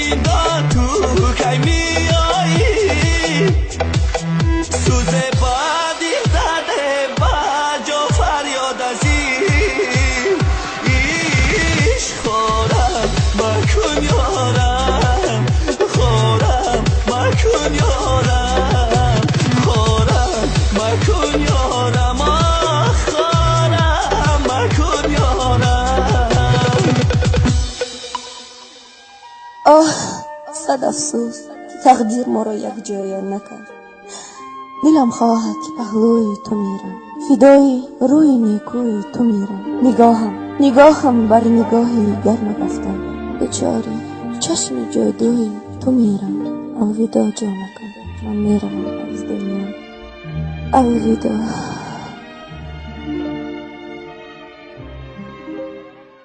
میدا تو کی میایی سوز بادی زده باجو فریاد ازیش خورم مکن یارم خورم مکن یارم خورم مکن یارم خورم مکن یارم صد افسوس تقدیر ما را یک جایان نکرد. دلم خواهد که پهلوی تو میرم فدای روی نیکوی تو میرم نگاهم بر نگاهی گر نگفتم بچاری چشم جادوی تو میرم الوداع جانکم من میرم از دنیا الوداع